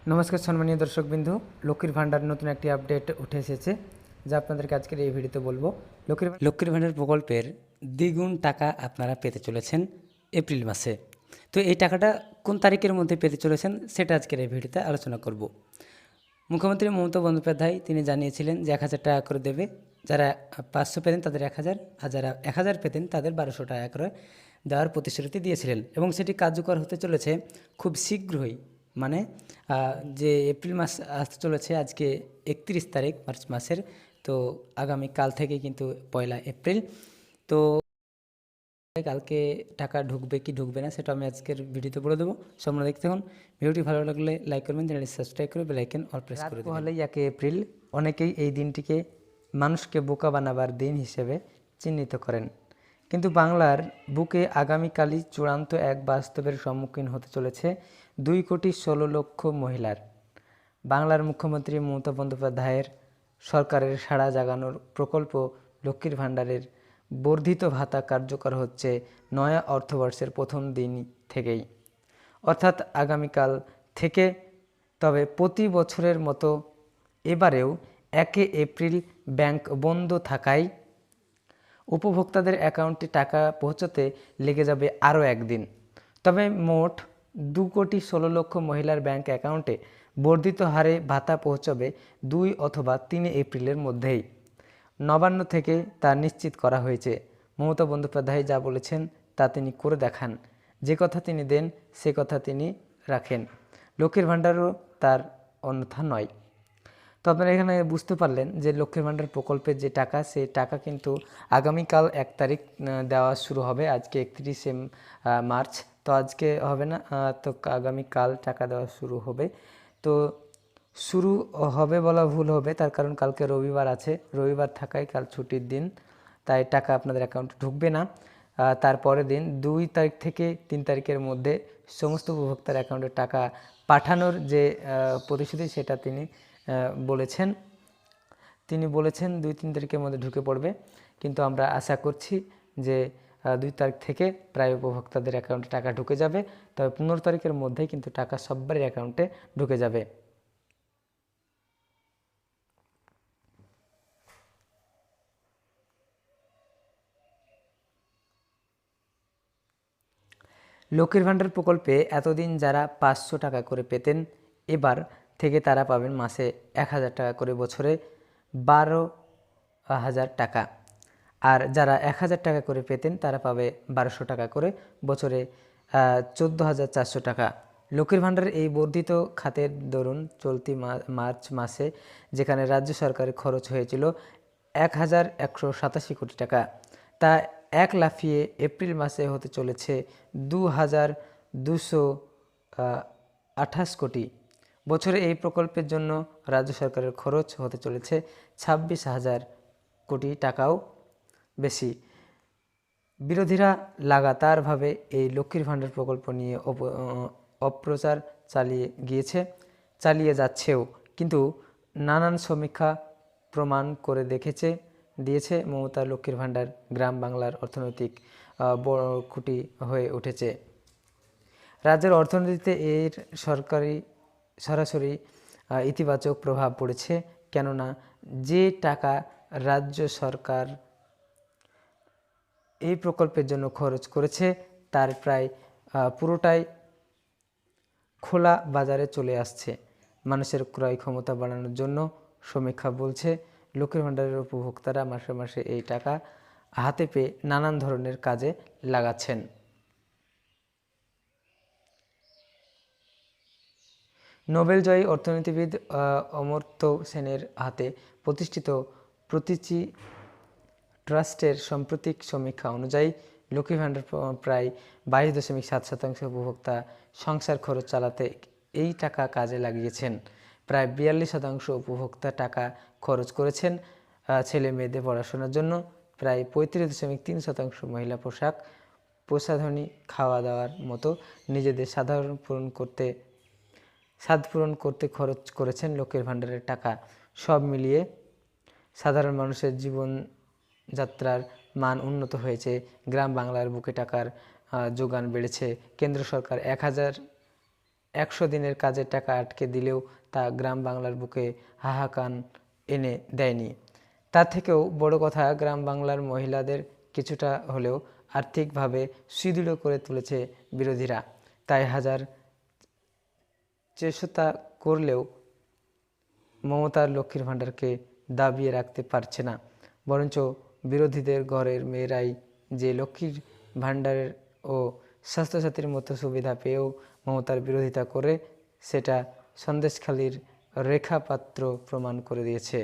নমস্কার সম্মানীয় দর্শকবৃন্দ, লক্ষ্মীর ভাণ্ডার নতুন একটি আপডেট উঠে এসেছে যা আপনাদেরকে আজকের এই ভিডিওতে বলবো। লক্ষ্মীর ভাণ্ডার প্রকল্পের দ্বিগুণ টাকা আপনারা পেতে চলেছেন এপ্রিল মাসে। তো এই টাকাটা কোন তারিখের মধ্যে পেতে চলেছেন সেটা আজকের এই ভিডিওতে আলোচনা করব। মুখ্যমন্ত্রী মমতা বন্দ্যোপাধ্যায় তিনি জানিয়েছিলেন যে 1000 টাকা করে দেবে, যারা 500 পেতেন তাদের 1000, আর যারা 1000 পেতেন তাদের 1200 টাকা করে দেওয়ার প্রতিশ্রুতি দিয়েছিলেন এবং সেটি কার্যকর হতে চলেছে খুব শীঘ্রই। মানে যে এপ্রিল মাস আসতে চলেছে, আজকে 31 তারিখ মার্চ মাসের, তো আগামী কাল থেকে কিন্তু 1 এপ্রিল। তো কালকে টাকা ঢুকবে কি ঢুকবে না সেটা আমি আজকের ভিডিওতে বলে দেবো। সম্পূর্ণ দেখতে থাকুন। ভিডিওটি ভালো লাগলে লাইক করবেন, চ্যানেলটি সাবস্ক্রাইব করে বেল আইকন অল প্রেস করে দেবেন। হলেই 1 এপ্রিল অনেকেই এই দিনটিকে মানুষকে বোকা বানাবার দিন হিসেবে চিহ্নিত করেন, কিন্তু বাংলার বুকে আগামীকালই চূড়ান্ত এক বাস্তবের সম্মুখীন হতে চলেছে 2,16,00,000 মহিলার। বাংলার মুখ্যমন্ত্রী মমতা বন্দ্যোপাধ্যায়ের সরকারের সাড়া জাগানোর প্রকল্প লক্ষ্মীর ভাণ্ডারের বর্ধিত ভাতা কার্যকর হচ্ছে নয়া অর্থবর্ষের প্রথম দিন থেকেই, অর্থাৎ আগামীকাল থেকে। তবে প্রতি বছরের মতো এবারেও 1 এপ্রিল ব্যাংক বন্ধ থাকায় উপভোক্তাদের অ্যাকাউন্টে টাকা পৌঁছতে লেগে যাবে আরও একদিন। তবে মোট 2,16,00,000 মহিলার ব্যাংক অ্যাকাউন্টে বর্ধিত হারে ভাতা পৌঁছবে 2 অথবা 3 এপ্রিলের মধ্যেই। নবান্ন থেকে তা নিশ্চিত করা হয়েছে। মমতা বন্দ্যোপাধ্যায় যা বলেছেন তা তিনি করে দেখান, যে কথা তিনি দেন সে কথা তিনি রাখেন। লক্ষ্মীর ভাণ্ডারও তার অন্যথা নয়। তো আপনারা এখানে বুঝতে পারলেন যে লক্ষ্মীর ভাণ্ডার প্রকল্পের যে টাকা, সেই টাকা কিন্তু আগামীকাল 1 তারিখ দেওয়া শুরু হবে। আজকে 31শে মার্চ, তো আজকে হবে না, তো আগামীকাল টাকা দেওয়া শুরু হবে। তো শুরু হবে বলা ভুল হবে, তার কারণ কালকে রবিবার আছে, রবিবার থাকায় কাল ছুটির দিন, তাই টাকা আপনাদের অ্যাকাউন্টে ঢুকবে না। তারপরের দিন 2 তারিখ থেকে 3 তারিখের মধ্যে সমস্ত উপভোক্তার অ্যাকাউন্টে টাকা পাঠানোর যে প্রতিশ্রুতি সেটা তিনি বলেছেন 2-3 তারিখের মধ্যে ঢুকে পড়বে। কিন্তু আমরা আশা করছি যে 2 তারিখ থেকে প্রায় উপভোক্তাদের অ্যাকাউন্টে টাকা ঢুকে যাবে, তবে 15 তারিখের মধ্যেই কিন্তু টাকা সবারই অ্যাকাউন্টে ঢুকে যাবে। লক্ষ্মীর ভাণ্ডার প্রকল্পে এতদিন যারা 500 টাকা করে পেতেন, এবার থেকে তারা পাবেন মাসে 1000 টাকা করে, বছরে 12,000 টাকা। আর যারা 1000 টাকা করে পেতেন তারা পাবে 1200 টাকা করে, বছরে 14,400 টাকা। লক্ষ্মীর ভাণ্ডারের এই বর্ধিত খাতের দরুন চলতি মার্চ মাসে যেখানে রাজ্য সরকারের খরচ হয়েছিল 1,187 কোটি টাকা, তা এক লাফিয়ে এপ্রিল মাসে হতে চলেছে 2,228 কোটি। বছরে এই প্রকল্পের জন্য রাজ্য সরকারের খরচ হতে চলেছে 26,000 কোটি টাকাও বেশি। বিরোধীরা লাগাতারভাবে এই লক্ষ্মীর ভাণ্ডার প্রকল্প নিয়ে অপপ্রচার চালিয়ে যাচ্ছেও, কিন্তু নানান সমীক্ষা প্রমাণ করে দিয়েছে মমতা লক্ষ্মীর ভাণ্ডার গ্রাম বাংলার অর্থনৈতিক বড় খুঁটি হয়ে উঠেছে। রাজ্যের অর্থনীতিতে এর সরাসরি ইতিবাচক প্রভাব পড়েছে, কেননা যে টাকা রাজ্য সরকার এই প্রকল্পের জন্য খরচ করেছে তার প্রায় পুরোটাই খোলা বাজারে চলে আসছে মানুষের ক্রয় ক্ষমতা বাড়ানোর জন্য। সমীক্ষা বলছে লক্ষ্মীর ভাণ্ডারের উপভোক্তারা মাসে মাসে এই টাকা হাতে পেয়ে নানান ধরনের কাজে লাগাচ্ছেন। নোবেলজয়ী অর্থনীতিবিদ অমর্ত্য সেনের হাতে প্রতিষ্ঠিত প্রতীচি ট্রাস্টের সাম্প্রতিক সমীক্ষা অনুযায়ী লক্ষ্মীর ভাণ্ডার প্রায় 22.7% উপভোক্তা সংসার খরচ চালাতে এই টাকা কাজে লাগিয়েছেন। প্রায় 42% উপভোক্তা টাকা খরচ করেছেন ছেলে মেয়েদের পড়াশোনার জন্য। প্রায় 35.3% মহিলা পোশাক, প্রসাধনী, খাওয়া দাওয়ার মতো নিজেদের স্বাদ পূরণ করতে খরচ করেছেন লক্ষ্মীর ভাণ্ডারের টাকা। সব মিলিয়ে সাধারণ মানুষের জীবনযাত্রার মান উন্নত হয়েছে, গ্রাম বাংলার বুকে টাকার যোগান বেড়েছে। কেন্দ্র সরকার 100 দিনের কাজের টাকা আটকে দিলেও তা গ্রাম বাংলার বুকে হাহাকার এনে দেয়নি। তার থেকেও বড় কথা, গ্রাম বাংলার মহিলাদের কিছুটা হলেও আর্থিকভাবে সুদৃঢ় করে তুলেছে বিরোধীরা। তাই হাজার চেষ্টা করলেও মমতার লক্ষ্মীর ভাণ্ডারকে দাবিয়ে রাখতে পারছে না, বরঞ্চ বিরোধীদের ঘরের মেয়েরাই যে লক্ষ্মীর ভাণ্ডারের ও স্বাস্থ্যসাথীর মতো সুবিধা পেয়েও মমতার বিরোধিতা করে, সেটা সন্দেশখালীর রেখা পাত্র প্রমাণ করে দিয়েছে।